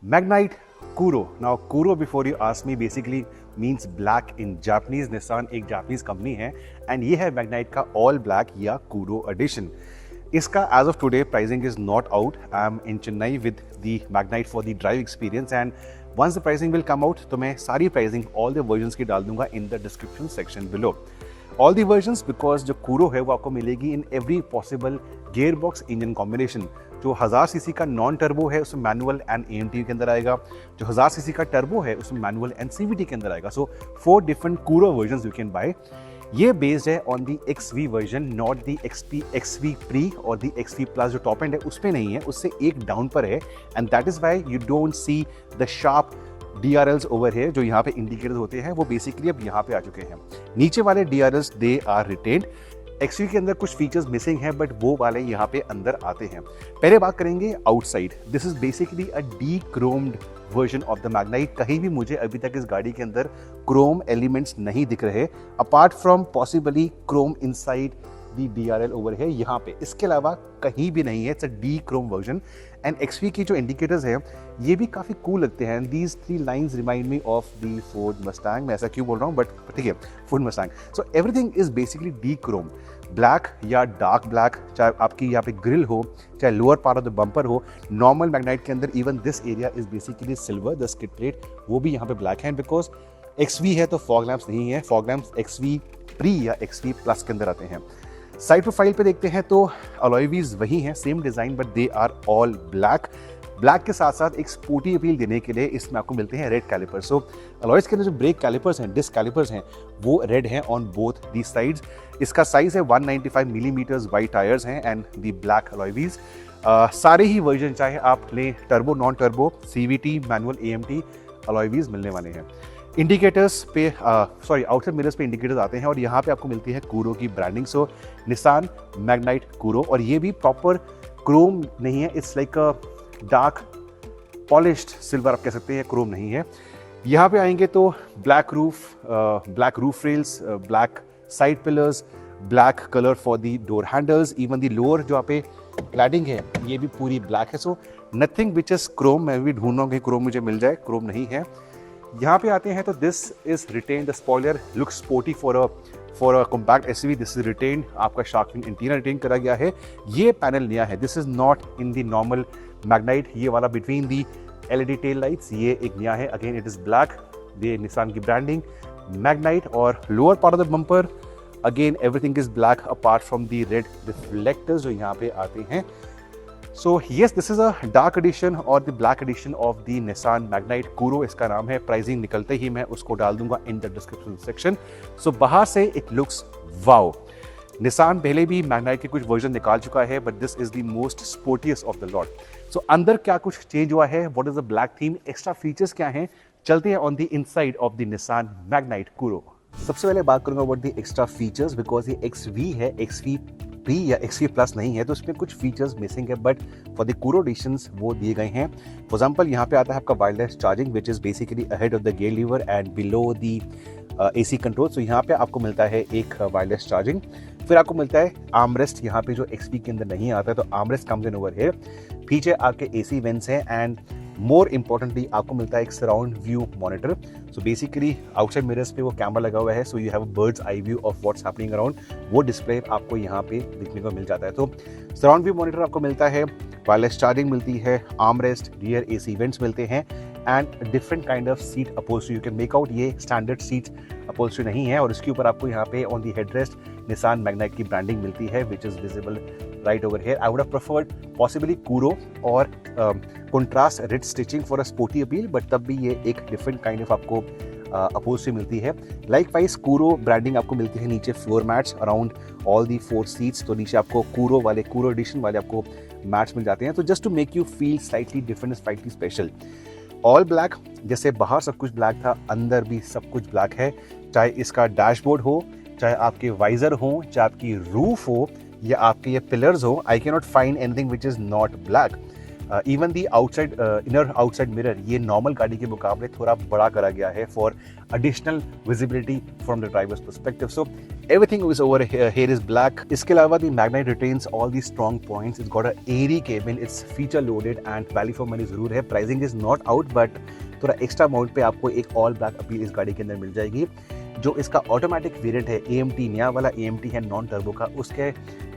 Magnite Kuro. Now Kuro, before you ask me, basically means black in Japanese. Nissan एक Japanese company है and ये है Magnite का all black या Kuro edition. इसका as of today pricing is not out. I am in Chennai with the Magnite for the drive experience and once the pricing will come out तो मैं सारी pricing all the versions की डाल दूंगा in the description section below. All the versions because जो Kuro है वो आपको मिलेगी in every possible gear box engine combination. जो 1000 सीसी का नॉन टर्बो है उसमें मैनुअल एंड AMT के अंदर आएगा. जो 1000 सीसी का टर्बो है उसमें मैनुअल एंड CVT के अंदर आएगा. सो 4 different Kuro versions you can buy. ये बेस्ड है on the XV version, not the XV pre और दी XV प्लस. जो टॉप एंड है उस पर नहीं है, उससे एक डाउन पर है and that is why you don't see the sharp DRLs over है. जो यहाँ पे इंडिकेटर्स होते हैं वो बेसिकली अब यहाँ पे आ चुके हैं. नीचे वाले DRLs they are retained. XV के अंदर कुछ फीचर्स मिसिंग हैं बट वो वाले यहाँ पे अंदर आते हैं. पहले बात करेंगे outside. This is basically a dechromed version of the Magnite. कहीं भी मुझे अभी तक इस गाड़ी के अंदर क्रोम एलिमेंट्स नहीं दिख रहे apart from possibly Chrome inside the DRL over है यहाँ पे. इसके अलावा कहीं भी नहीं है. It's a D Chrome version and XV की जो इंडिकेटर्स हैं ये भी काफ़ी कूल लगते हैं. These 3 lines remind me of the Ford Mustang. मैं ऐसा क्यों बोल रहा हूँ बट ठीक है, Ford Mustang. So everything is basically D Chrome. Black या डार्क ब्लैक, चाहे आपकी यहाँ पे ग्रिल हो, चाहे lower part of the bumper हो. नॉर्मल Magnite के अंदर even this area is basically silver. The skid plate वो भी यहाँ पे ब्लैक है बिकॉज XV है तो फॉग लैम्प्स नहीं है. फॉग लैम्प्स XV प्री या XV प्लस के अंदर आते हैं. साइड प्रोफाइल पे देखते हैं तो अलॉय व्हील्स वही हैं, same design but they are all black. Black के साथ साथ एक स्पोर्टी अपील देने के लिए इसमें आपको मिलते हैं रेड कैलिपर्स. सो अलॉयज के अंदर जो ब्रेक कैलिपर्स हैं, डिस्क कैलिपर्स हैं, वो रेड हैं ऑन बोथ दी साइड्स. इसका साइज है 195 मिलीमीटर्स. वाइट टायर्स हैं and the black alloy wheels. सारे ही वर्जन चाहे आप लें turbo, non turbo, CVT, manual, AMT, alloy wheels मिलने वाले हैं. इंडिकेटर्स पे आउटसाइड मिरर्स पे इंडिकेटर्स आते हैं और यहाँ पे आपको मिलती है Kuro की ब्रांडिंग. सो निसान Magnite Kuro और ये भी प्रॉपर क्रोम नहीं है. It's like a dark polished silver आप कह सकते हैं, क्रोम नहीं है. यहाँ पे आएंगे तो black roof rails, black side pillars, black colour for the door handles. Even the lower जो यहाँ पे क्लैडिंग है ये भी पूरी ब्लैक है. So nothing which is Chrome. मैं भी ढूंढ रहा हूँ कि क्रोम मुझे मिल जाए, क्रोम नहीं है. यहाँ पे आते हैं तो this is retained. The spoiler look sporty for a compact SUV. This is retained. आपका शार्क फिन इंटीरियर रिटेन करा गया है. ये पैनल नया है. This is not in the normal Magnite. ये वाला between the LED tail lights ये एक नया है. Again it is black. ये निसान की ब्रांडिंग Magnite. और lower part of the bumper again everything is black apart from the red reflectors जो यहाँ पे आते हैं. So yes, this is a dark edition और the black edition of the Nissan Magnite Kuro इसका नाम है. प्राइसिंग निकलते ही मैं उसको डाल दूंगा इन द डिस्क्रिप्शन सेक्शन. सो बाहर से इट लुक्स वाओ. निसान पहले भी Magnite के कुछ वर्जन निकाल चुका है but this is the most sportiest of the lot. So अंदर क्या कुछ चेंज हुआ है, what is the black theme, extra features क्या हैं, चलते हैं on the inside of the Nissan Magnite Kuro. सबसे पहले बात करूंगा about the extra features because ये XV है, XV प्री या XV प्लस नहीं है तो उसमें कुछ फीचर्स मिसिंग है but for the Kuro editions वो दिए गए हैं. फॉर एग्जांपल यहाँ पे आता है आपका wireless charging which is basically ahead of the gear lever and below the AC control. So यहाँ पे आपको मिलता है एक वायरलेस चार्जिंग. फिर आपको मिलता है आर्मरेस्ट यहाँ पे जो XV के अंदर नहीं आता है तो armrest comes in over here. पीछे आपके AC वेंट्स हैं एंड मोर इम्पॉर्टेंटली आपको मिलता है एक surround view monitor. So basically outside mirrors पे वो कैमरा लगा हुआ है. So you have a bird's eye view of what's happening around. वो डिस्प्ले आपको यहाँ पे दिखने को मिल जाता है. तो सराउंड व्यू मॉनिटर आपको मिलता है, वायरलेस चार्जिंग मिलती है, आर्मरेस्ट, रियर AC वेंट्स मिलते हैं and different kind of seat upholstery you can make out. ये स्टैंडर्ड सीट अपहोल्स्ट्री नहीं है और इसके ऊपर आपको यहाँ पे on the headrest Nissan Magnite की ब्रांडिंग मिलती है which is visible right over here. I would have preferred possibly Kuro और contrast red stitching for a sporty appeal but तब भी ये एक डिफरेंट काइंड ऑफ आपको अपहोल्स्ट्री मिलती है. लाइकवाइज Kuro ब्रांडिंग आपको मिलती है नीचे floor mats around all the 4 seats. तो नीचे आपको Kuro एडिशन वाले आपको मैट्स मिल जाते हैं. तो just to make you feel slightly different, slightly special. All black, जैसे बाहर सब कुछ ब्लैक था अंदर भी सब कुछ ब्लैक है. चाहे इसका डैशबोर्ड हो, चाहे आपके वाइजर हो, चाहे आपकी रूफ हो या आपके ये पिलर्स हो, I can not find anything which is not black. Even the outside inner outside mirror ये नॉर्मल गाड़ी के मुकाबले थोड़ा बड़ा करा गया है for additional visibility from the driver's perspective. So everything is over here is black. इसके अलावा the Magnite retains all the strong points. It's got a airy cabin. It's feature loaded and value for money जरूर है. Pricing is not out but थोड़ा extra amount पे आपको एक all black appeal इस गाड़ी के अंदर मिल जाएगी. जो इसका ऑटोमेटिक वेरिएंट है AMT, नया वाला AMT है नॉन टर्बो का, उसके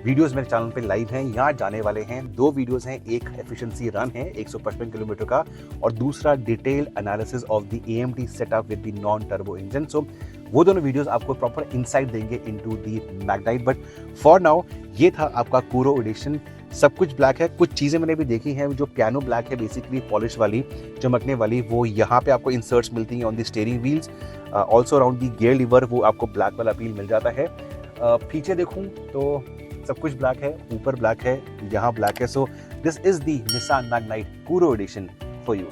वीडियोस मेरे चैनल पे लाइव हैं, यहाँ जाने वाले हैं. 2 वीडियोस हैं, एक एफिशिएंसी रन है 155 किलोमीटर का और दूसरा detail analysis of the AMT setup with the non turbo engine. So वो दोनों वीडियोस आपको प्रॉपर इनसाइट देंगे into the Magnite. But for now ये था आपका कूरो एडिशन. सब कुछ ब्लैक है. कुछ चीज़ें मैंने भी देखी हैं जो पियानो ब्लैक है, बेसिकली पॉलिश वाली, चमकने वाली, वो यहाँ पे आपको इंसर्ट्स मिलती हैं on the steering wheels. Also around the gear liver वो आपको ब्लैक वाला अपील मिल जाता है. पीछे देखूँ तो सब कुछ ब्लैक है, ऊपर ब्लैक है, यहाँ ब्लैक है. So this is the Nissan Magnite Kuro edition for you.